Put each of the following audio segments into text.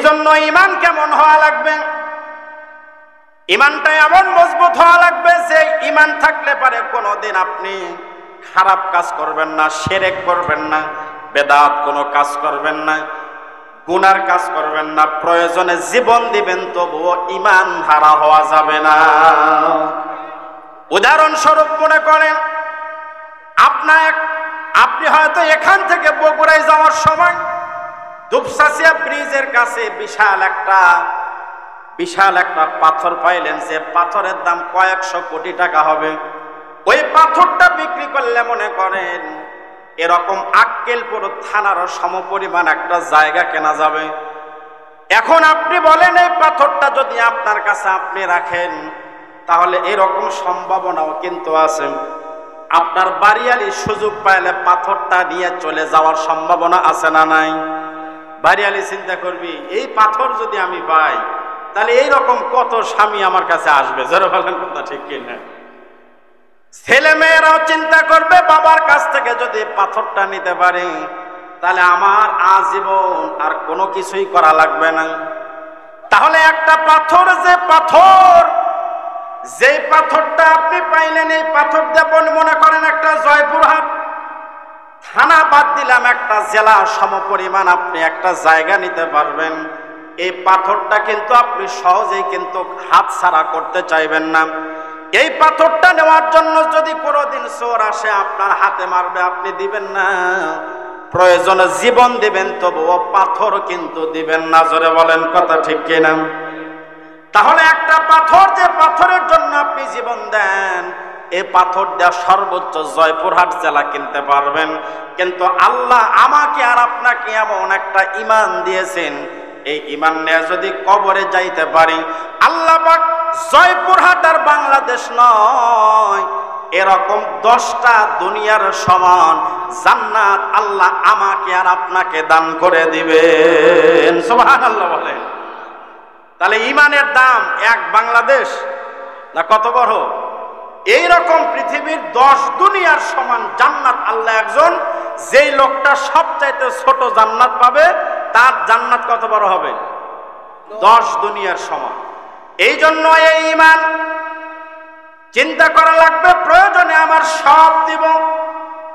জন্য ঈমান কেমন হওয়া লাগবে? ঈমানটা এমন মজবুত হওয়া লাগবে যে ঈমান থাকলে পারে কোনোদিন আপনি খারাপ কাজ করবেন না, শিরক করবেন না, বেদাত কোনো কাজ করবেন না, গুনার কাজ করবেন না, প্রয়োজনে জীবন দিবেন তবুও ঈমান হারা হওয়া যাবে না। উদাহরণস্বরূপ মনে করেন আপনি হয়তো এখান থেকে বগুড়ায় যাওয়ার সময় দুপচাচিয়া ব্রিজের কাছে বিশাল একটা পাথর পাইলেন, যে পাথরের দাম কয়েকশো কোটি টাকা হবে। ওই পাথরটা বিক্রি করলে মনে করেন এরকম আক্কেলপুর থানারও সমপরিমাণ একটা জায়গা কেনা যাবে। এখন আপনি বলেন এই পাথরটা যদি আপনার কাছে আপনি রাখেন তাহলে এরকম সম্ভাবনাও কিন্তু আছে, আপনার বাড়িয়ালি সুযোগ পাইলে পাথরটা নিয়ে চলে যাওয়ার সম্ভাবনা আছে না নাই? বাড়িয়ালি চিন্তা করবি এই পাথর যদি আমি পাই তাহলে এইরকম কত স্বামী আমার কাছে আসবে, যারা বলেন কথা ঠিক কিনা? ছেলে মেয়েরাও চিন্তা করবে বাবার কাছ থেকে যদি পাথরটা নিতে পারি তাহলে আমার আজীবন আর কোনো কিছুই করা লাগবে না। তাহলে একটা পাথর, যে পাথরটা আপনি পাইলেন, এই পাথর দেবন মনে করেন একটা জয়পুরহাট থানা বাদ দিলাম একটা জেলা সমপরিমাণ আপনি একটা জায়গা নিতে পারবেন। এই পাথরটা কিন্তু আপনি সহজেই কিন্তু হাতছাড়া করতে চাইবেন না। এই পাথরটা নেওয়ার জন্য যদি কোনোদিন চোর আসে আপনার হাতে মারবে, আপনি দিবেন না, প্রয়োজনে জীবন দিবেন তবুও পাথর কিন্তু দিবেন না। জোরে বলেন কথা ঠিক কিনা? তাহলে একটা পাথর, যে পাথরের জন্য আপনি জীবন দেন, এই পাথর দেওয়া সর্বোচ্চ জয়পুরহাট জেলা কিনতে পারবেন। কিন্তু আল্লাহ আমাকে আর আপনাকে এমন একটা ঈমান দিয়েছেন, এই ঈমান নিয়ে যদি কবরে যাইতে পারি, আল্লাহ পাক জয়পুরহাট আর বাংলাদেশ নয়, এরকম 10টা দুনিয়ার সমান জান্নাত আল্লাহ আমাকে আর আপনাকে দান করে দিবেন। সুবহানাল্লাহ বলেন। তাহলে ঈমানের দাম এক বাংলাদেশ না কত বড়? এইরকম পৃথিবীর 10 দুনিয়ার সমান জান্নাত আল্লাহ একজন, যেই লোকটা সবচাইতে ছোট জান্নাত পাবে তার জান্নাত কত বড় হবে? 10 দুনিয়ার সমান। এই জন্য এই ঈমান চিন্তা করা লাগবে, প্রয়োজনে আমার সব দিব,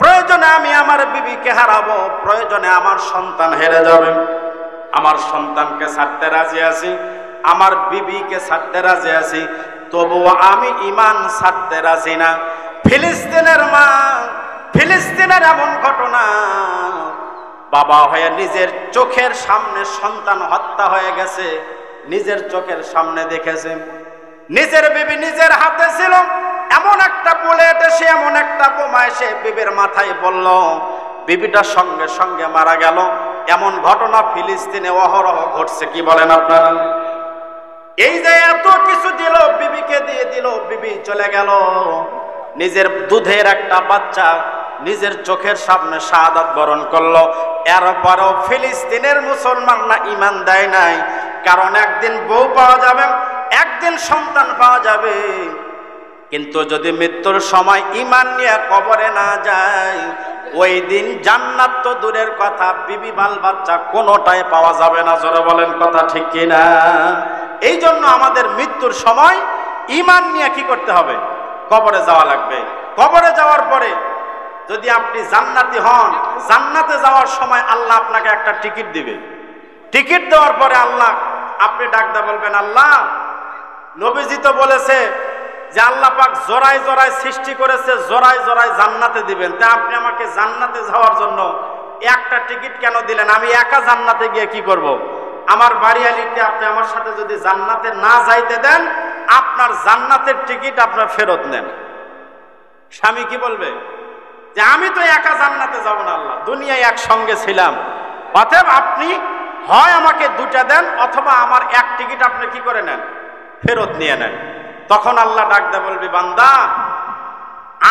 প্রয়োজনে আমি আমার বিবিকে হারাবো, প্রয়োজনে আমার সন্তান হেরে যাবে, আমার সন্তানকে ছাড়তে রাজি আছি, আমার বিবিকে ছাড়তে রাজি আছি, তবুও আমি ঈমান ছাড়তে রাজি না। ফিলিস্তিনের মা, ফিলিস্তিনের এমন ঘটনা, বাবা হয়ে নিজের চোখের সামনে সন্তান হত্যা হয়ে গেছে, নিজের চোখের সামনে দেখেছে, নিজের বিবি নিজের হাতে ছিল, এমন একটা বুলেট এসে, এমন একটা বোমা এসে বিবির মাথায় পড়ল, বিবিটা সঙ্গে সঙ্গে মারা গেল। এমন ঘটনা ফিলিস্তিনে অহরহ ঘটছে। কি বলেন আপনারা? এই যে এত কিছু দিল, বিবিকে দিয়ে দিল, বিবি চলে গেল, নিজের দুধের একটা বাচ্চা নিজের চোখের সামনে শাহাদাত বরণ করলো। এরপরও ফিলিস্তিনের মুসলমানরা ঈমান দেয় নাই, কারণ একদিন বউ পাওয়া যাবে, একদিন সন্তান পাওয়া যাবে, কিন্তু যদি মৃত্যুর সময় ঈমান নিয়ে কবরে না যায়, ওই দিন জান্নাত তো দূরের কথা, বিবি বাল বাচ্চা কোনোটাই পাওয়া যাবে না। জোরে বলেন কথা ঠিক কিনা? এই জন্য আমাদের মৃত্যুর সময় ঈমান নিয়ে কি করতে হবে? কবরে যাওয়া লাগবে। কবরে যাওয়ার পরে যদি আপনি জান্নাতি হন, জান্নাতে যাওয়ার সময় আল্লাহ আপনাকে একটা টিকিট দিবে। টিকিট দেওয়ার পরে আল্লাহ, আপনি ডাকতে বলবেন, আল্লাহ নবীজি তো বলেছে যে আল্লাহ পাক জোড়ায় জোড়ায় সৃষ্টি করেছে, জোড়ায় জোড়ায় জান্নাতে দিবেন, তা আপনি আমাকে জান্নাতে যাওয়ার জন্য একটা টিকিট কেন দিলেন? আমি একা জান্নাতে গিয়ে কি করব? আমার বাড়িয়ালিতে আপনি আমার সাথে যদি জান্নাতে না যাইতে দেন, আপনার জান্নাতের টিকিট আপনার ফেরত নেন। স্বামী কি বলবে? যে আমি তো একা জান্নাতে যাব না, আল্লাহ দুনিয়ায় একসঙ্গে ছিলাম, অতএব আপনি হয় আমাকে 2টা দেন, অথবা আমার এক টিকিট আপনি কি করে নেন? ফেরত নিয়ে নেন। তখন আল্লাহ ডাকতে বলবি, বান্দা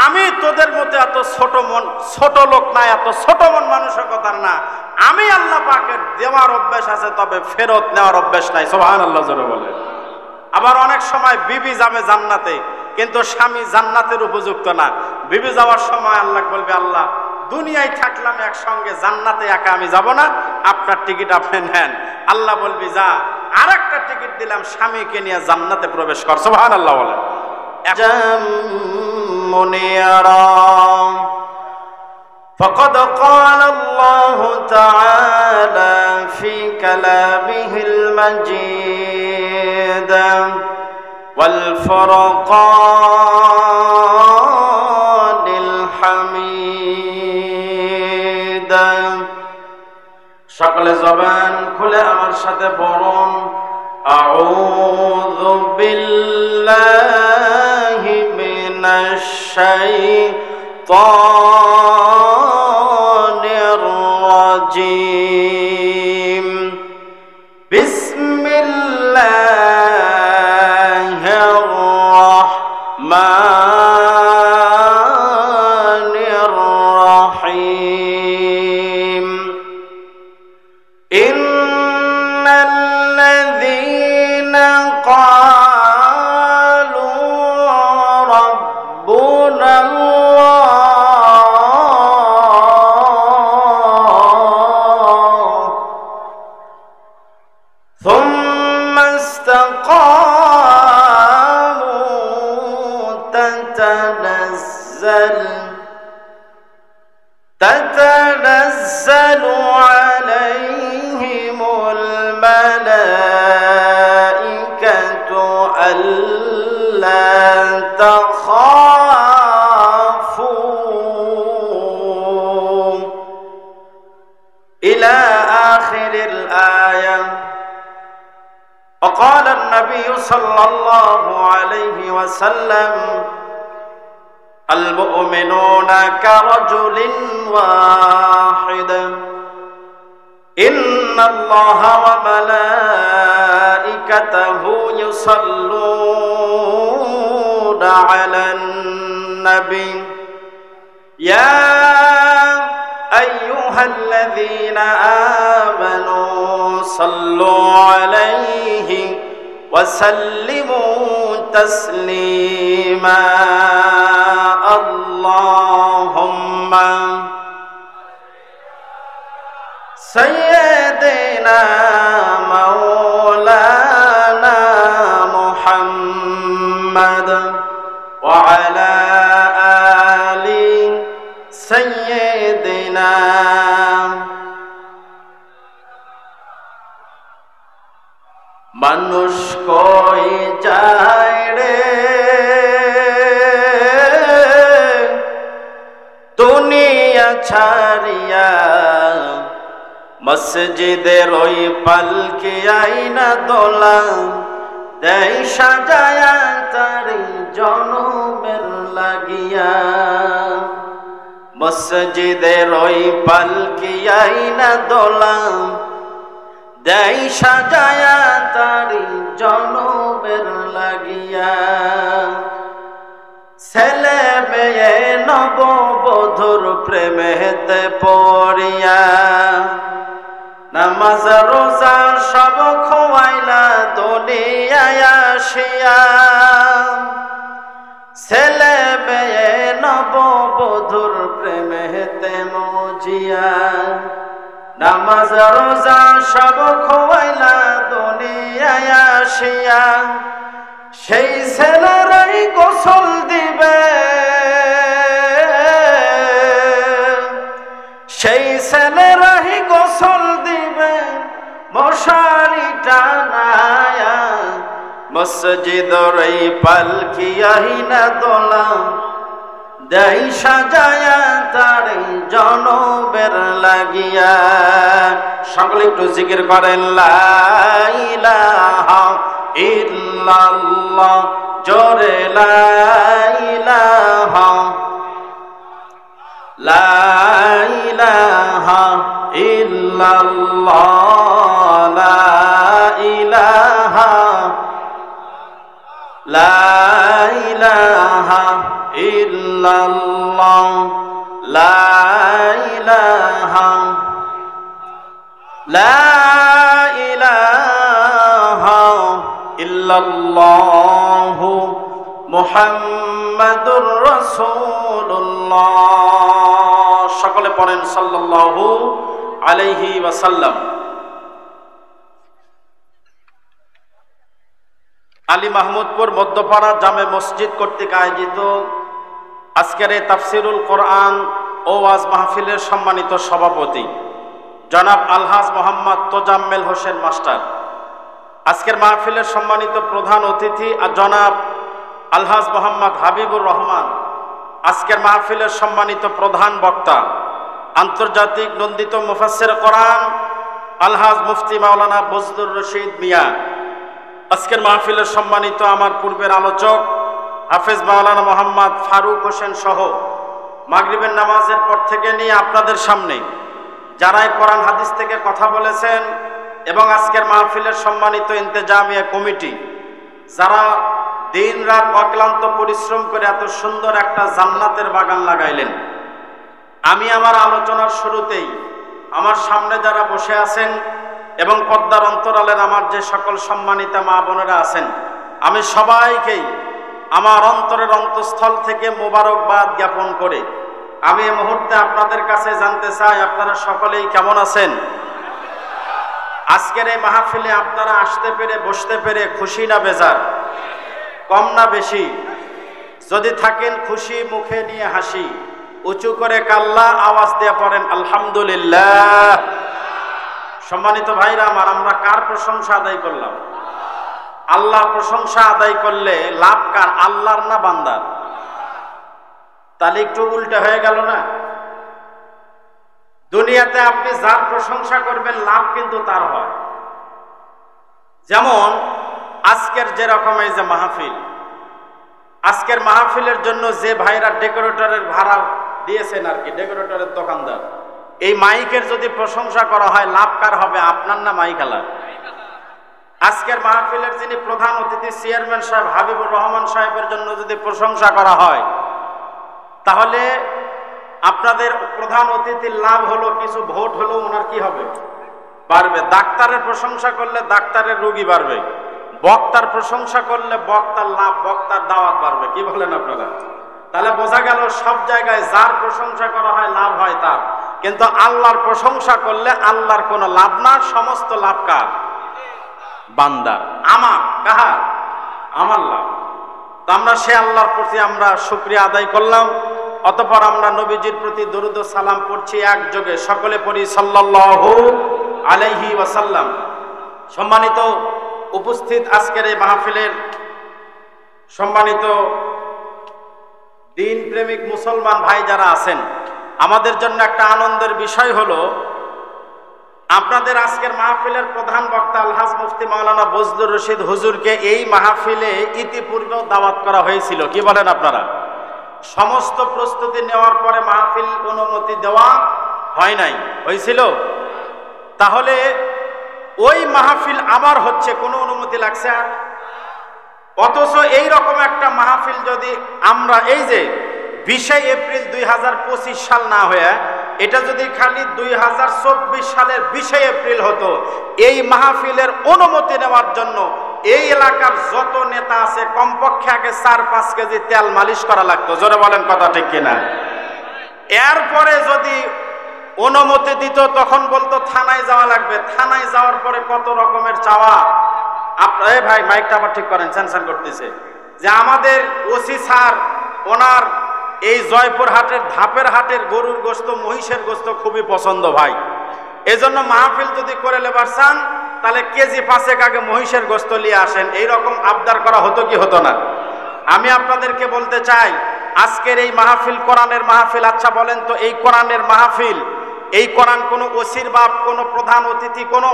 আমি তোদের মতো এত ছোট লোক না, এত ছোট মন মানসিকতার না, আমি আল্লাহ পাকের দেওয়ার অভ্যাস আছে, তবে ফেরত নেওয়ার অভ্যাস নাই। সুবহানাল্লাহ জোরে বলে। আবার অনেক সময় বিবি যাবে জান্নাতে, কিন্তু স্বামী জান্নাতের উপযুক্ত না, বিবি যাওয়ার সময় আল্লাহ বলবে, আল্লাহ দুনিয়ায় থাকলাম একসঙ্গে, জান্নাতে একা আমি যাব না, আপনার টিকিট আপনি নেন। আল্লাহ বলবি যা, আর একটা টিকিট দিলাম, স্বামীকে নিয়ে জান্নাতে প্রবেশ কর। সুবহানাল্লাহ বলেন। فقد قال الله تعالى في كلامه المجيد والفرقان الحميد। সকলে জবান খুলে আমার সাথে পড়ুন, আউযু বিল্লাহি মিনাশ শাইতানির রাজীম। বিসমিল্লাহির রাহমানির রাহিম। ইন্নাল্লাযীনা ক্বালু রাব্বুনাল্লাহ ثم استقاموا تتنزل عليهم الملائكة ألا تخافوا إلى آخر الآية. وقال النبي صلى الله عليه وسلم المؤمنون كرجل واحد إن الله وملائكته يصلون على النبي يا أيها الذين آمنوا صلوا عليه وسلموا تسليما اللهم سيدنا مولانا محمد وعلى آل سيدنا মানুষ কই যায় রে দুনিয়া ছাড়িয়া, মসজিদের ওই পালকি আইনা দোলা দেয় সাজায়া তারি জনমের লাগিয়া। মসজিদের ওই পালকি আইনা দোলা দেয় সাজায়া তারি জনমের লাগিয়া। ছেলে মেয়ে নববধূর প্রেমেতে পড়িয়া, নামাজ রোজা সব খোয়াইলা দুনিয়ায় আসিয়া। ছেলে মেয়ে নববধূর প্রেমেতে মজিয়া, নামাজ রোজা সব খোয়াইলা দুনিয়ায় আসিয়া। সেই ছেলেরাই গোসল দিবে, সেই ছেলেরাই গোসল দিবে মশারি টানায়া। মসজিদের এই পালকি আইনা দোলা দেয় সাজায়া তারে জনমের লাগিয়া। সকলে একটু জিকির করেন লা ইলাহা ইল্লাল্লাহ, জোরে লা ইলাহা, লা ইলাহা ইল্লাল্লাহ, লা ইলাহা, লা ইলাহা ইল্লাল্লাহ, লা ইলাহা, লা ইলাহা ইল্লাল্লাহ মুহাম্মাদুর রাসূলুল্লাহ। সকলে পড়েন সাল্লাল্লাহু আলাইহি ওয়াসাল্লাম। আলী মাহমুদপুর মধ্যপাড়া জামে মসজিদ কর্তৃক আয়োজিত আজকের এই তাফসিরুল কোরআন ও ওয়াজ মাহফিলের সম্মানিত সভাপতি জনাব আলহাজ মোহাম্মদ তোজাম্মেল হোসেন মাস্টার, আজকের মাহফিলের সম্মানিত প্রধান অতিথি জনাব আলহাজ মোহাম্মদ হাবিবুর রহমান, আজকের মাহফিলের সম্মানিত প্রধান বক্তা আন্তর্জাতিক নন্দিত মুফাসসির কোরআন আলহাজ মুফতি মাওলানা বজলুর রশিদ মিয়া, আজকের মাহফিলের সম্মানিত আমার পূর্বের আলোচক হাফেজ মাওলানা মোহাম্মদ ফারুক হোসেন সহ মাগরিবের নামাজের পর থেকে নিয়ে আপনাদের সামনে যারাই কোরআন হাদিস থেকে কথা বলেছেন এবং আজকের মাহফিলের সম্মানিত ইন্তেজামিয়া কমিটি যারা দিন রাত অক্লান্ত পরিশ্রম করে এত সুন্দর একটা জান্নাতের বাগান লাগাইলেন, আমি আমার আলোচনার শুরুতেই আমার সামনে যারা বসে আছেন এবং পর্দার অন্তরালের আমার যে সকল সম্মানিতা মা বোনেরা আছেন, আমি সবাইকেই আমার অন্তরের অন্তঃস্থল থেকে মোবারকবাদ জ্ঞাপন করে আমি এই মুহূর্তে আপনাদের কাছে জানতে চাই আপনারা সকলেই কেমন আছেন। আজকের এই মাহফিলে আপনারা আসতে পেরে বসতে পেরে খুশি না বেজার, কম না বেশি? যদি থাকেন খুশি মুখে নিয়ে হাসি, উঁচু করে কাল্লা আওয়াজ দিয়ে পড়েন আলহামদুলিল্লাহ। সম্মানিত ভাইরা আমার, আমরা কার প্রশংসা আদায় করলাম? আল্লাহর প্রশংসা আদায় করলে লাভ কার, আল্লাহর না বান্দার? তাহলে একটু উল্টা হয়ে গেল না? দুনিয়াতে আপনি যার প্রশংসা করবেন লাভ কিন্তু তার হয়। যেমন আজকের যেরকম এই যে মাহফিল, আজকের মাহফিলের জন্য যে ভাইরা ডেকোরেটরের ভাড়া দিয়েছেন আর কি, ডেকোরেটরের দোকানদার, এই মাইকের যদি প্রশংসা করা হয় লাভ কার হবে, আপনার না মাইক আলার? আজকের মাহফিলের যিনি প্রধান অতিথি চেয়ারম্যান সাহেব হাবিবুর রহমান সাহেবের জন্য যদি প্রশংসা করা হয় তাহলে আপনাদের প্রধান অতিথির লাভ হলো, কিছু ভোট হলো, ওনার কি হবে? বাড়বে। ডাক্তারের প্রশংসা করলে ডাক্তারের রোগী বাড়বে, বক্তার প্রশংসা করলে বক্তার লাভ, বক্তার দাওয়াত বাড়বে। কি বলেন আপনারা? তাহলে বোঝা গেল সব জায়গায় যার প্রশংসা করা হয় লাভ হয় তার, কিন্তু আল্লাহর প্রশংসা করলে আল্লাহর কোনো লাভ না, সমস্ত লাভ কার? বান্দার। আমার কাহার? আমার লাভ। তো আমরা সে আল্লাহর প্রতি আমরা শুকরিয়া আদায় করলাম। অতঃপর আমরা নবীজির প্রতি দরুদ ও সালাম পড়ছি একযোগে, সকলে পড়ি সাল্লাল্লাহু আলাইহি ওয়াসাল্লাম। সম্মানিত উপস্থিত আজকের এই মাহফিলের সম্মানিত দিন প্রেমিক মুসলমান ভাই যারা আছেন, আমাদের জন্য একটা আনন্দের বিষয় হলো আপনাদের আজকের মাহফিলের প্রধান বক্তা আলহাজ মুফতি মাওলানা বজলুর রশিদ হুজুরকে এই মাহফিলে ইতিপূর্বেও দাওয়াত করা হয়েছিল। কি বলেন আপনারা? সমস্ত প্রস্তুতি নেওয়ার পরে মাহফিল অনুমতি দেওয়া হয় নাই, হয়েছিল? তাহলে ওই মাহফিল আবার হচ্ছে, কোনো অনুমতি লাগছে? অথচ এই রকম একটা মাহফিল যদি আমরা এই যে 20 এপ্রিল 2025 সাল না হয়ে এটা যদি খালি 2024 সালের 20 এপ্রিল হতো, এই মাহফিলের অনুমতি নেওয়ার জন্য এই এলাকার যত নেতা আছে কমপক্ষে আগে 4-5 কেজি তেল মালিশ করা লাগতো। জোরে বলেন কথা ঠিক কিনা? এরপরে যদি অনুমতি দিত তখন বলতো থানায় যাওয়া লাগবে, থানায় যাওয়ার পরে কত রকমের চাওয়া। আপনার ভাই মাইকটা আবার ঠিক করেন, স্যানসান করতেছে, যে আমাদের ওসি স্যার ওনার এই জয়পুর হাটের ধাপের হাটের গরুর গোস্ত মহিষের গোস্ত খুবই পছন্দ ভাই, এজন্য মাহফিল যদি করে লেবার চান তাহলে কেজি 5 আগে মহিষের গোস্ত নিয়ে আসেন। এইরকম আবদার করা হতো কি হতো না? আমি আপনাদেরকে বলতে চাই আজকের এই মাহফিল কোরআনের মাহফিল। আচ্ছা বলেন তো, এই কোরআনের মাহফিল, এই কোরআন কোনো ওসির বাপ, কোনো প্রধান অতিথি, কোনো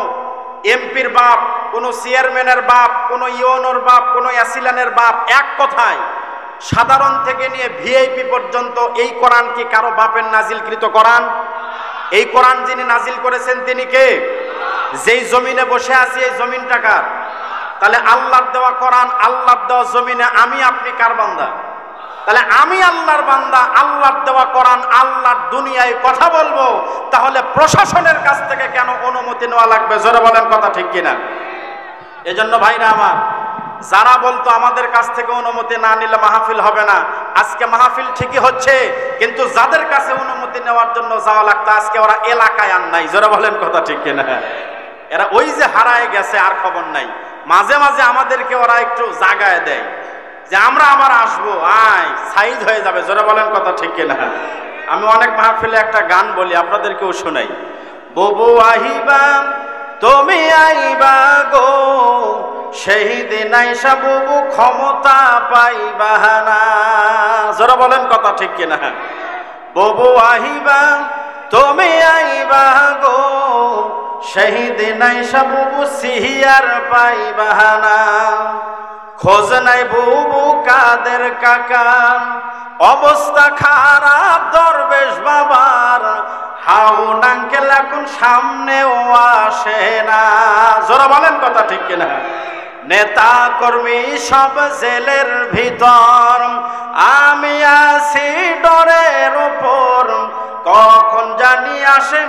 এমপির বাপ, কোনো চেয়ারম্যানের বাপ, কোনো ইউনোর বাপ, কোনো অ্যাসিলানের বাপ, এক কথায় সাধারণ থেকে নিয়ে ভিআইপি পর্যন্ত এই কোরআন কি কারো বাপের নাজিলকৃত কোরআন? এই কোরআন যিনি নাজিল করেছেন তিনি কে? যেই জমিনে বসে আছি এই জমিনটা কার? তাহলে আল্লাহর দেওয়া কোরআন, আল্লাহর দেওয়া জমিনে আমি আপনি কার বান্দা? তাহলে আমি আল্লাহর বান্দা, আল্লাহর দেওয়া কোরআন, আল্লাহর দুনিয়ায় কথা বলবো, তাহলে প্রশাসনের কাছ থেকে কেন অনুমতি নেওয়া লাগবে? জোরে বলেন কথা ঠিক কিনা? এজন্য ভাইরা আমার, যারা বলতো আমাদের কাছ থেকে অনুমতি না নিলে মাহফিল হবে না, আজকে মাহফিল ঠিকই হচ্ছে, কিন্তু যাদের কাছে অনুমতি নেওয়ার জন্য যাওয়া লাগতো আজকে ওরা এলাকায় আর নাই। জোরে বলেন কথা ঠিক কিনা? এরা ওই যে হারায় গেছে, আর খবর নাই। মাঝে মাঝে আমাদেরকে ওরা একটু জাগায় দেয় যে আমরা আবার আসবো, আয় সাইজ হয়ে যাবে। জোরে বলেন কথা ঠিক কিনা? আমি অনেক মাহফিলে একটা গান বলি, আপনাদেরকেও শোনাই। ববু আহিবা তুমি আইবা গো, সেই দিন আইসা বুবু ক্ষমতা পাইবা না। জোরে বলেন কথা ঠিক কিনা? ববু আহিবা তুমি আইবা গো, সেই দিন আইসা বুবু সিহিয়ার পাইবা না। খোঁজ নাই বুবু কাদের কাকা, অবস্থা খারাপ দরবেশ বাবার, হাউন আঙ্কেল এখন সামনেও আসে না। জোরে বলেন কথা ঠিক কিনা? নেতা কর্মী সব জেলের ভিতর, আমি আছি ডরের ওপর, কখন জানি আসে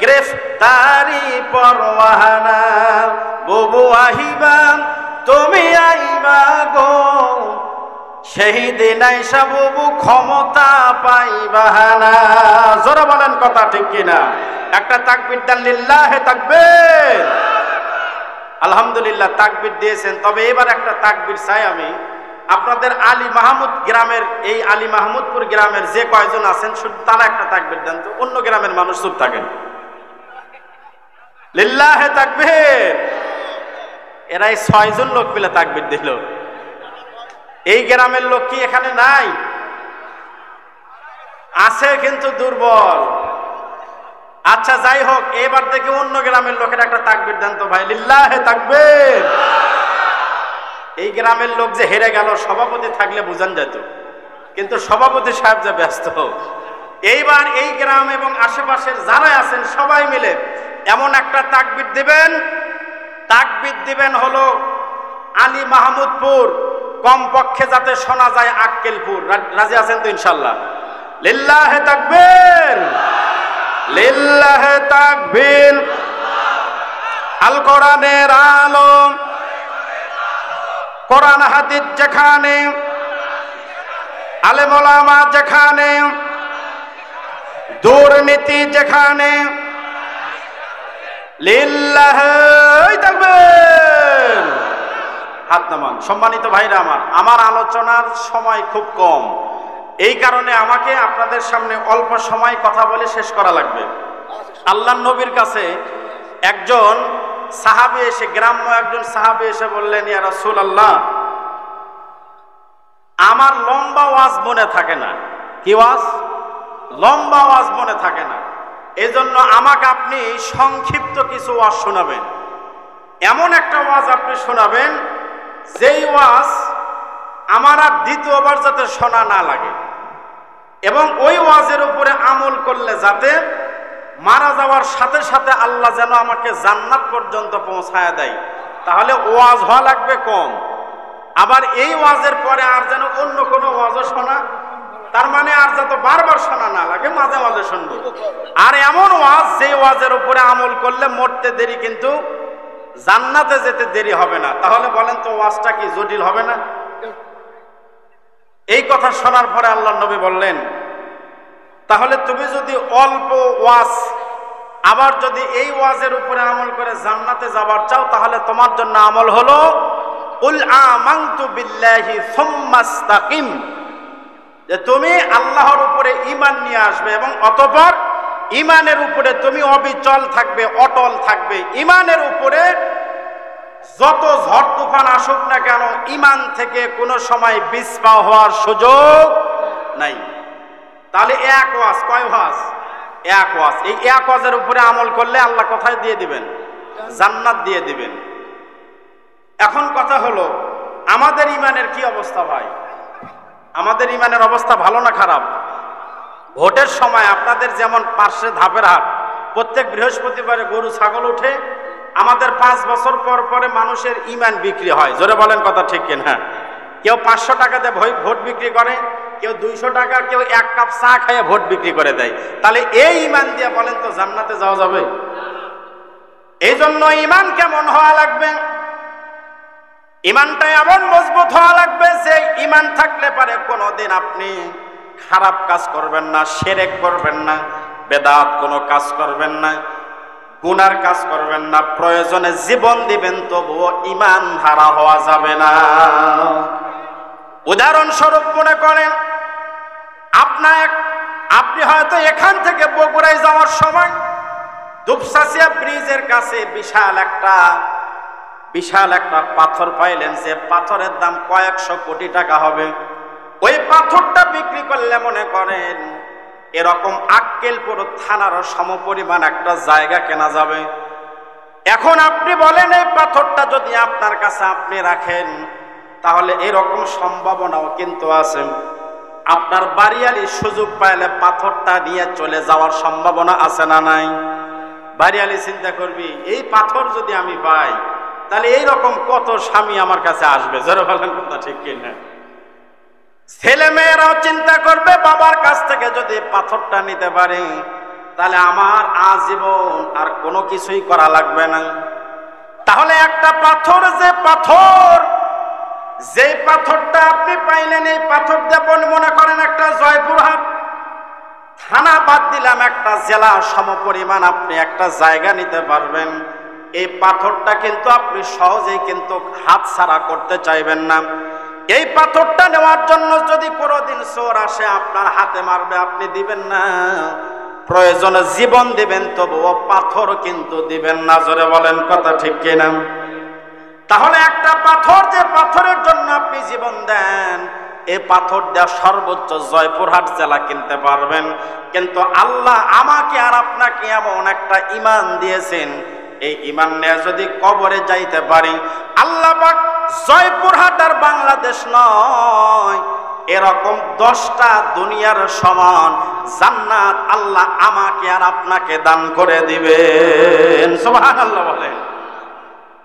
গ্রেফতারি পরোয়ানা। বুবু আহিবা তুমি আইবা গো, সেই দিন আইসা বুবু ক্ষমতা পাইবা না। জোরে বলেন কথা ঠিক কিনা? একটা তাকবীর দেন, লিল্লাহে তাকবীর। আলহামদুলিল্লাহ তাকবীর দিয়েছেন। তবে এবার একটা তাকবীর চাই আমি আপনাদের আলী মাহমুদ গ্রামের, এই আলী মাহমুদপুর গ্রামের যে কয়জন আছেন শুধু তারা একটা তাকবীর দেন তো, অন্য গ্রামের মানুষ চুপ থাকেন। লিল্লাহে তাকবীর। এরাই 6 জন লোক মিলে তাকবীর দিল। এই গ্রামের লোক কি এখানে নাই? আছে কিন্তু দুর্বল। আচ্ছা যাই হোক, এবার দেখি অন্য গ্রামের লোকের একটা তাকবীর দেন তো ভাই, লিল্লাহে তাকবীর। এই গ্রামের লোক যে হেরে গেল, সভাপতি থাকলে বুঝান যেত, কিন্তু সভাপতি সাহেব যে ব্যস্ত। এইবার এই গ্রাম এবং আশেপাশের যারা আছেন সবাই মিলে এমন একটা তাকবীর দিবেন, তাকবীর দিবেন হলো আলী মাহমুদপুর, কমপক্ষে যাতে শোনা যায় আক্কেলপুর। রাজি আছেন তো ইনশাল্লাহ? লিল্লাহে তাকবীর, লিল্লাহে তাকবীর। আল কোরআনের আলো, কোরআন হাদিস যেখানে, আলেম ওলামা যেখানে, দুর্নীতি যেখানে, লিল্লাহে তাকবীর। হাত নামান। সম্মানিত ভাইরা আমার আলোচনার সময় খুব কম, এই কারণে আমাকে আপনাদের সামনে অল্প সময় কথা বলে শেষ করা লাগবে। আল্লাহর নবীর কাছে একজন সাহাবী এসে, গ্রাম্য একজন সাহাবী এসে বললেন, ইয়া রাসূলুল্লাহ, আমার লম্বা ওয়াজ মনে থাকে না। কি ওয়াজ? লম্বা ওয়াজ মনে থাকে না, এজন্য আমাকে আপনি সংক্ষিপ্ত কিছু ওয়াজ শোনাবেন। এমন একটা ওয়াজ আপনি শোনাবেন যেই ওয়াজ আমার আর দ্বিতীয়বার যাতে শোনা না লাগে, এবং ওই ওয়াজের উপরে আমল করলে যাতে মারা যাওয়ার সাথে সাথে আল্লাহ যেন আমাকে জান্নাত পর্যন্ত পৌঁছায় দেয়। তাহলে ওয়াজ হওয়া লাগবে কম, আবার এই ওয়াজের পরে আর যেন অন্য কোনো ওয়াজও শোনা, তার মানে আর যত বারবার শোনা না লাগে, মাঝে মাঝে শুনবো। আর এমন ওয়াজ যে ওয়াজের উপরে আমল করলে মরতে দেরি কিন্তু জান্নাতে যেতে দেরি হবে না। তাহলে বলেন তো ওয়াজটা কি জটিল হবে না? এই কথা শোনার পরে আল্লাহর নবী বললেন, তাহলে তুমি যদি অল্প ওয়াজ আবার যদি এই ওয়াজের উপরে আমল করে জান্নাতে যাবার চাও, তাহলে তোমার জন্য আমল হলো কুল আমানতু বিল্লাহি সুম্মা ইসতাকিম, যে তুমি আল্লাহর উপরে ঈমান নিয়ে আসবে এবং অতঃপর ঈমানের উপরে তুমি অবিচল থাকবে, অটল থাকবে। ঈমানের উপরে যত ঝড় তুফান আসুক না কেন, ঈমান থেকে কোনো সময় পিছপা হওয়ার সুযোগ নাই। তাহলে এক ওয়াজ, কয় ওয়াজ? এক ওয়াজ। এই এক ওয়াজের উপরে আমল করলে আল্লাহ কোথায় দিয়ে দিবেন? জান্নাত দিয়ে দিবেন। এখন কথা হলো, আমাদের ঈমানের কি অবস্থা ভাই? আমাদের ঈমানের অবস্থা ভালো না খারাপ? ভোটের সময় আপনাদের যেমন পার্শ্বে ধাপের হাট, প্রত্যেক বৃহস্পতিবারে গরু ছাগল উঠে, আমাদের 5 বছর পর পরে মানুষের ঈমান বিক্রি হয়। জোরে বলেন কথা ঠিক কিনা? কেউ 500 টাকা দিয়ে ভোট বিক্রি করে, কেউ 200 টাকা, কেউ 1 কাপ চা খেয়ে ভোট বিক্রি করে দেয়। তাহলে এই ঈমান দিয়ে বলেন তো জান্নাতে যাওয়া যাবে? এই জন্য ঈমান কেমন হওয়া লাগবে? ইমানটা এমন মজবুত হওয়া লাগবে যে ইমান থাকলে পারে কোনোদিন আপনি খারাপ কাজ করবেন না, শিরক করবেন না, বেদাত কোনো কাজ করবেন না, গুনার কাজ করবেন না, প্রয়োজনে জীবন দিবেন তবুও ইমান হারা হওয়া যাবে না। উদাহরণস্বরূপ মনে করেন আপনি হয়তো এখান থেকে বগুড়ায় যাওয়ার সময় দুপচাচিয়া ব্রিজের কাছে বিশাল একটা পাথর পাইলেন, যে পাথরের দাম কয়েকশো কোটি টাকা হবে। ওই পাথরটা বিক্রি করলে মনে করেন এরকম আক্কেলপুর থানার সমপরিমাণ একটা জায়গা কেনা যাবে। এখন আপনি বলেন এই পাথরটা যদি আপনার কাছে আপনি রাখেন তাহলে এরকম সম্ভাবনাও কিন্তু আছে, আপনার বাড়িয়ালি সুযোগ পাইলে পাথরটা নিয়ে চলে যাওয়ার সম্ভাবনা আছে না নাই? বাড়িয়ালি চিন্তা করবি এই পাথর যদি আমি পাই তাহলে এইরকম কত স্বামী আমার কাছে আসবে, জোরে বলেন কথা ঠিক কিনা? ছেলে মেয়েরাও চিন্তা করবে বাবার কাছ থেকে যদি পাথরটা নিতে পারে তাহলে আমার আজীবন আর কোনো কিছুই করা লাগবে না। তাহলে একটা পাথর, যে পাথরটা আপনি পাইলেন, এই পাথর দিয়ে মনে করেন একটা জয়পুরহাট থানা বাদ দিলাম একটা জেলা সমপরিমাণ আপনি একটা জায়গা নিতে পারবেন। এই পাথরটা কিন্তু আপনি সহজেই কিন্তু হাতছাড়া করতে চাইবেন না। এই পাথরটা নেওয়ার জন্য যদি কোনোদিন চোর আসে আপনার হাতে মারবে, আপনি দিবেন না, প্রয়োজনে জীবন দিবেন তবুও পাথর কিন্তু দিবেন না। জোরে বলেন কথা ঠিক কিনা? তাহলে একটা পাথর, যে পাথরের জন্য আপনি জীবন দেন, এই পাথর দেওয়া সর্বোচ্চ জয়পুরহাট জেলা কিনতে পারবেন। কিন্তু আল্লাহ আমাকে আর আপনাকে এমন একটা ঈমান দিয়েছেন, এই ঈমান নিয়ে যদি কবরে যাইতে পারি, আল্লাহ পাক জয়পুরহাট আর বাংলাদেশ নয়, এরকম 10টা দুনিয়ার সমান জান্নাত আল্লাহ আমাকে আর আপনাকে দান করে দিবেন। সুবহানাল্লাহ বলেন।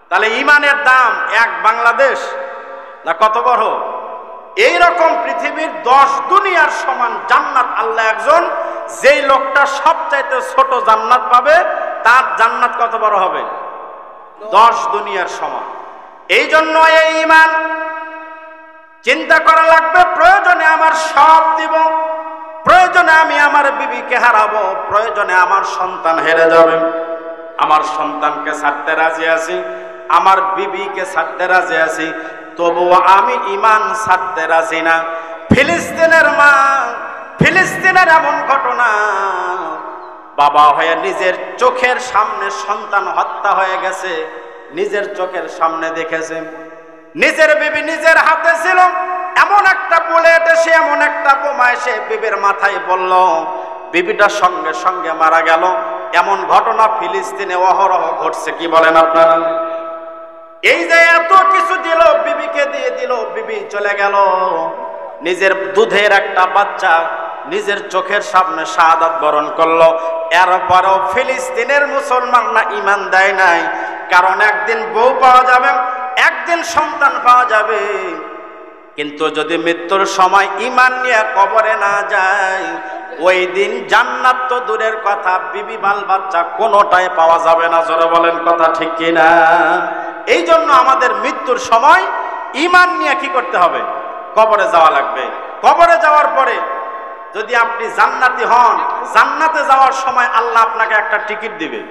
তাহলে ঈমানের দাম এক বাংলাদেশ না কত বড়? এইরকম পৃথিবীর 10 দুনিয়ার সমান জান্নাত আল্লাহ একজন, যেই লোকটা সবচাইতে ছোট জান্নাত পাবে তার জান্নাত কত বড় হবে? 10 দুনিয়ার সমান। এই জন্য এই ঈমান চিন্তা করা লাগবে, প্রয়োজনে আমার সব দিব, প্রয়োজনে আমি আমার বিবিকে হারাবো, প্রয়োজনে আমার সন্তান হেরে যাবে, আমার সন্তানকে ছাড়তে রাজি আছি, আমার বিবিকে ছাড়তে রাজি আছি, তবুও আমি ঈমান ছাড়তে রাজি না। ফিলিস্তিনের মা, ফিলিস্তিনের এমন ঘটনা, বাবা হয়ে নিজের চোখের সামনে সন্তান হত্যা হয়ে গেছে, নিজের চোখের সামনে দেখেছে, নিজের বিবি নিজের হাতে ছিল, এমন একটা বুলেট এসে, এমন একটা বোমা এসে বিবির মাথায় পড়ল, বিবিটার সঙ্গে সঙ্গে মারা গেল। এমন ঘটনা ফিলিস্তিনে অহরহ ঘটছে। কি বলেন আপনারা? এই যে এত কিছু দিল, বিবিকে দিয়ে দিল, বিবি চলে গেল, নিজের দুধের একটা বাচ্চা নিজের চোখের সামনে শাহাদাত বরণ করলো। এরপরেও ফিলিস্তিনের মুসলমানরা ঈমান দেয় নাই, কারণ একদিন বউ পাওয়া যাবে, একদিন সন্তান পাওয়া যাবে, কিন্তু যদি মৃত্যুর সময় ঈমান নিয়ে কবরে না যায়, ওই দিন জান্নাত তো দূরের কথা, বিবি বাল বাচ্চা কোনোটাই পাওয়া যাবে না। জোরে বলেন কথা ঠিক কিনা? এই জন্য আমাদের মৃত্যুর সময় ঈমান নিয়ে কি করতে হবে? কবরে যাওয়া লাগবে। কবরে যাওয়ার পরে যদি আপনি জান্নাতি হন, জান্নাতে যাওয়ার সময় আল্লাহ আপনাকে একটা টিকিট দিবে।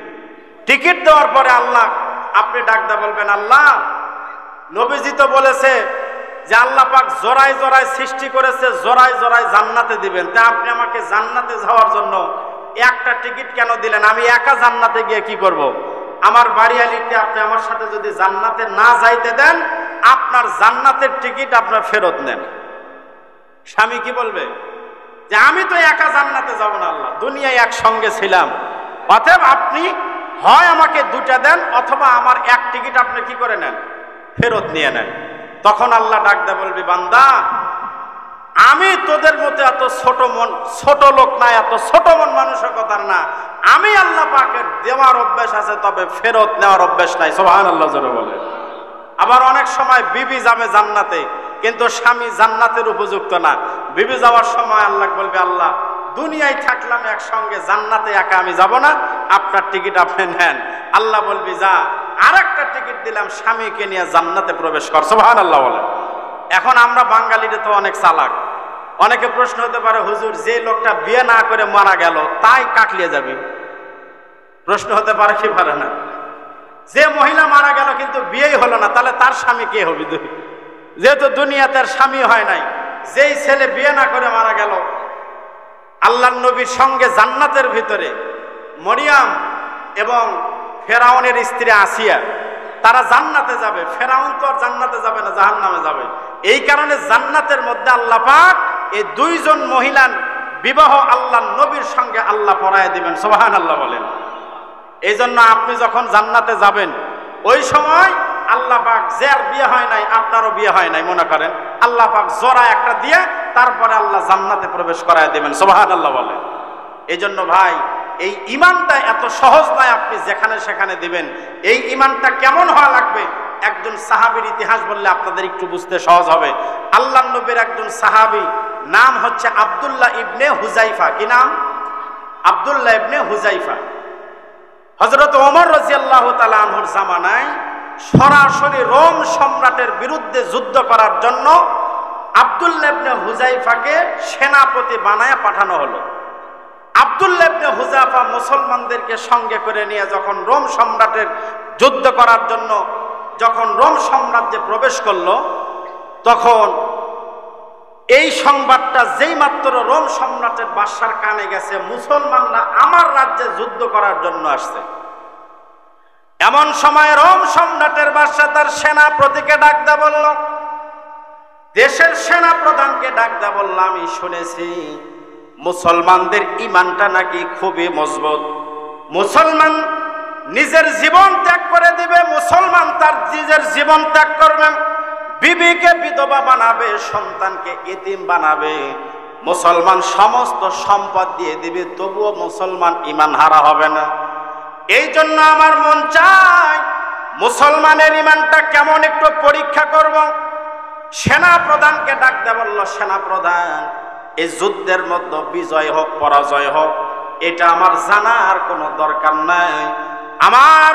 টিকিট দেওয়ার পরে আল্লাহ, আপনি ডাকতে বলবেন, আল্লাহ, নবীজি তো বলেছে যে আল্লাহ পাক জোড়ায় জোড়ায় সৃষ্টি করেছে, জোড়ায় জোড়ায় জান্নাতে দিবেন, তা আপনি আমাকে জান্নাতে যাওয়ার জন্য একটা টিকিট কেন দিলেন? আমি একা জান্নাতে গিয়ে কি করব? আমার বাড়িয়ালিকে আপনি আমার সাথে যদি জান্নাতে না যাইতে দেন, আপনার জান্নাতের টিকিট আপনার ফেরত নেন। স্বামী কি বলবে? যে আমি তো একা জান্নাতে যাব না, আল্লাহ, দুনিয়ায় একসঙ্গে ছিলাম, অতএব আপনি হয় আমাকে 2টা দেন, অথবা আমার এক টিকিট আপনি কি করে নেন? ফেরত নিয়ে নেন। তখন আল্লাহ ডাকতে বলবি, বান্দা, আমি তোদের মতো এত ছোট লোক না, এত ছোট মন মানসিকতার না, আমি আল্লাহ পাকের দেওয়ার অভ্যাস আছে, তবে ফেরত নেওয়ার অভ্যাস নাই। সুবহানাল্লাহ জোরে বলে। আবার অনেক সময় বিবি যাবে জান্নাতে, কিন্তু স্বামী জান্নাতের উপযুক্ত না। বিবি যাওয়ার সময় আল্লাহ বলবে, আল্লাহ, দুনিয়ায় থাকলাম একসঙ্গে, জান্নাতে একা আমি যাব না, আপনার টিকিট আপনি নেন। আল্লাহ বলবি, যা, আরেকটা টিকিট দিলাম, স্বামীকে নিয়ে জান্নাতে প্রবেশ কর। সুবহানাল্লাহ বলেন। এখন আমরা বাঙালিরা তো অনেক চালাক। অনেকে প্রশ্ন হতে পারে, হুজুর যে লোকটা বিয়ে না করে মারা গেল তাই কাকলিয়ে যাবে? প্রশ্ন হতে পারে কি পারে না? যে মহিলা মারা গেল কিন্তু বিয়েই হলো না, তাহলে তার স্বামী কে হবে? যেহেতু দুনিয়াতে আর স্বামী হয় নাই, যেই ছেলে বিয়ে না করে মারা গেল, আল্লাহর নবীর সঙ্গে জান্নাতের ভিতরে মরিয়াম এবং ফেরাউনের স্ত্রী আসিয়া, তারা জান্নাতে যাবে। ফেরাউন তো আর জান্নাতে যাবে না, জাহান্নামে যাবে। এই কারণে জান্নাতের মধ্যে আল্লাহ পাক এই দুইজন মহিলার বিবাহ আল্লাহর নবীর সঙ্গে আল্লাহ পড়ায় দিবেন। সুবহানাল্লাহ বলেন। এই জন্য আপনি যখন জান্নাতে যাবেন, ওই সময় আল্লাহ পাক, যার বিয়ে হয় নাই, আপনারও বিয়ে হয় নাই মনে করেন, আল্লাহ পাক জোড়া একটা দিয়ে তারপরে আল্লাহ জান্নাতে প্রবেশ করায় দিবেন। সুবহানাল্লাহ বলেন। এই জন্য ভাই, এই ঈমানটা এত সহজ নয় আপনি যেখানে সেখানে দিবেন। এই ঈমানটা কেমন হওয়া লাগবে? একজন সাহাবীর ইতিহাস বললে আপনাদের একটু বুঝতে সহজ হবে। আল্লাহর নবীর একজন সাহাবী, নাম হচ্ছে আব্দুল্লাহ ইবনে হুযায়ফা। কি নাম? আব্দুল্লাহ ইবনে হুযায়ফা। হযরত ওমর রাদিয়াল্লাহু তাআলা আনহুর জামানায় সরাসরি রোম সম্রাটের বিরুদ্ধে যুদ্ধ করার জন্য আব্দুল্লাহ ইবনে হুযায়ফাকে সেনাপতি বানায় পাঠানো হলো। আব্দুল্লাহ ইবনে হুযায়ফা মুসলমানদেরকে সঙ্গে করে নিয়ে যখন রোম সম্রাটের যুদ্ধ করার জন্য যখন রোম সাম্রাজ্যে প্রবেশ করলো, তখন এই সংবাদটা যেই মাত্র রোম সম্রাটের বাদশার কানে গেছে, মুসলমানরা আমার রাজ্যে যুদ্ধ করার জন্য আসছে। এমন সময় রোম সম্রাটের বাদশা তার সেনাপতিকে ডাক দা বলল, দেশের সেনা প্রধানকে ডাক দা বলল, আমি শুনেছি মুসলমানদের ঈমানটা নাকি খুবই মজবুত। মুসলমান নিজের জীবন ত্যাগ করে দিবে, মুসলমান তার নিজের জীবন ত্যাগ করবে, বিবিকে বিধবা বানাবে, সন্তানকে এতিম বানাবে, মুসলমান সমস্ত সম্পদ দিয়ে দিবে, তবুও মুসলমান ঈমান হারা হবে না। এই জন্য আমার মন চায় মুসলমানের ঈমানটা কেমন একটু পরীক্ষা করব। সেনা প্রধানকে ডাক দেয়া বলল, সেনা প্রধান, এই যুদ্ধের মধ্যে বিজয় হোক পরাজয় হোক এটা আমার জানার কোনো দরকার নাই। আমার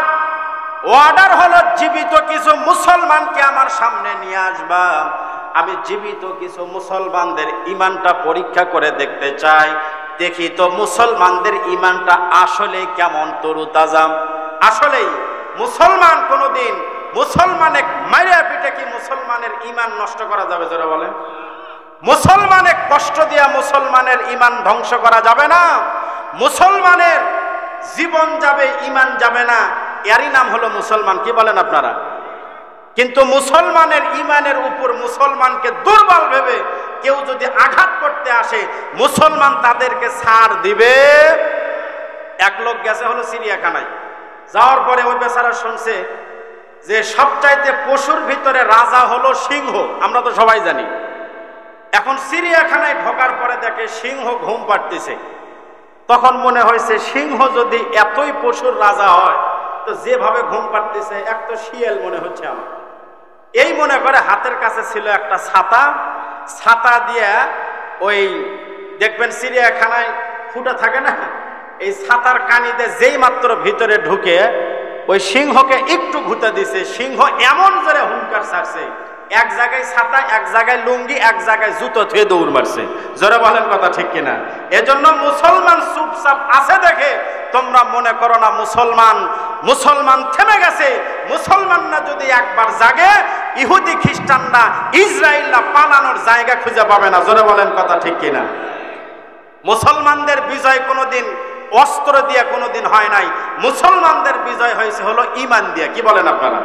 অর্ডার হলো জীবিত কিছু মুসলমানকে আমার সামনে নিয়ে আসবা। আমি জীবিত কিছু মুসলমানদের ঈমানটা পরীক্ষা করে দেখতে চাই, দেখি তো মুসলমানদের ঈমানটা আসলে কেমন তরুতাজা। আসলেই মুসলমান কোনোদিন মুসলমানে মাইরা পিটে কি মুসলমানের ঈমান নষ্ট করা যাবে? যারা বলেন, মুসলমানে কষ্ট দিয়া মুসলমানের ঈমান ধ্বংস করা যাবে না। মুসলমানের জীবন যাবে, ঈমান যাবে না, এরই নাম হলো মুসলমান। কি বলেন আপনারা? কিন্তু মুসলমানের ঈমানের উপর মুসলমানকে দুর্বল ভেবে কেউ যদি আঘাত করতে আসে, মুসলমান তাদেরকে ছাড় দিবে। এক লোক গেছে হলো চিড়িয়াখানায়, যাওয়ার পরে ওই বেচারা শুনছে যে সবচাইতে পশুর ভিতরে রাজা হলো সিংহ। আমরা তো সবাই জানি। এখন চিড়িয়াখানায় ঢোকার পরে দেখে সিংহ ঘুম পাড়তেছে। তখন মনে হয়েছে সিংহ যদি এতই পশুর রাজা হয়, তো যেভাবে ঘুম পাড়তেছে এক তো শিয়াল মনে হচ্ছে আমার। এই মনে করে হাতের কাছে ছিল একটা ছাতা, ছাতা দিয়ে ওই দেখবেন চিড়িয়াখানায় ফুটা থাকে না, এই ছাতার কানিতে যেই মাত্র ভিতরে ঢুকে ওই সিংহকে একটু ঘুতে দিছে, সিংহ এমন জোরে হুঙ্কার ছাড়ছে, এক জায়গায় ছাতা, এক জায়গায় লুঙ্গি, এক জায়গায় জুতো থুয়ে দৌড় মারছে। জোরে বলেন কথা ঠিক কিনা? এজন্য মুসলমান চুপচাপ আছে দেখে তোমরা মনে করো না মুসলমান থেমে গেছে। মুসলমানরা যদি একবার জাগে, ইহুদি খ্রিস্টানরা ইসরায়েলরা পালানোর জায়গা খুঁজে পাবে না। জোরে বলেন কথা ঠিক কিনা? মুসলমানদের বিজয় কোনোদিন অস্ত্র দিয়ে কোনোদিন হয় নাই। মুসলমানদের বিজয় হয়েছে হলো ঈমান দিয়ে। কি বলেন আপনারা?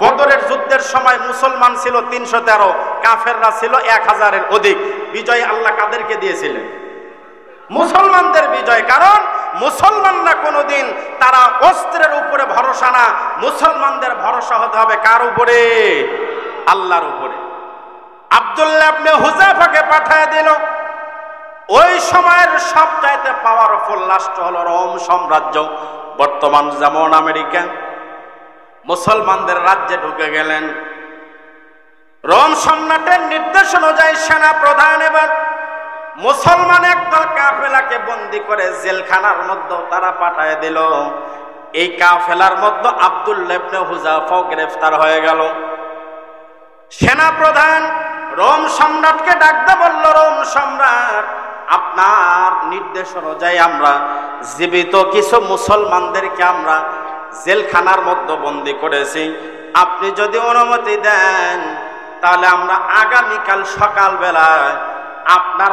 বদরের যুদ্ধের সময় মুসলমান ছিল 313, কাফেররা ছিল 1000-এর অধিক। বিজয় আল্লাহ কাদেরকে দিয়েছিলেন? মুসলমানদের বিজয়। কারণ মুসলমানরা কোনোদিন তারা অস্ত্রের উপরে ভরসা না, মুসলমানদের ভরসা হতে হবে কার উপরে? আল্লাহর উপরে। আব্দুল্লাহ ইবনে হুযায়ফাকে পাঠিয়ে দিল। ওই সময়ের সবচাইতে পাওয়ারফুল রাষ্ট্র হলো রোম সাম্রাজ্য, বর্তমান যেমন আমেরিকা। মুসলমানদের রাজ্যে ঢুকে গেলেন। রোম সম্রাটের নির্দেশ অনুযায়ী সেনা প্রধান এবার মুসলমান একদল কাফেলাকে বন্দী করে জেলখানার মধ্যে তারা পাঠিয়ে দিল। এই কাফেলার মধ্যে আব্দুল্লাহ ইবনে হুযাফাও গ্রেফতার হয়ে গেল। সেনাপ্রধান রোম সম্রাটকে ডাকতে বলল, রোম সম্রাট, আপনার নির্দেশ অনুযায়ী আমরা জীবিত কিছু মুসলমানদেরকে আমরা জেলখানার মধ্যে বন্দী করেছি। আপনি যদি অনুমতি দেন তাহলে আমরা আগামীকাল সকালবেলায় আপনার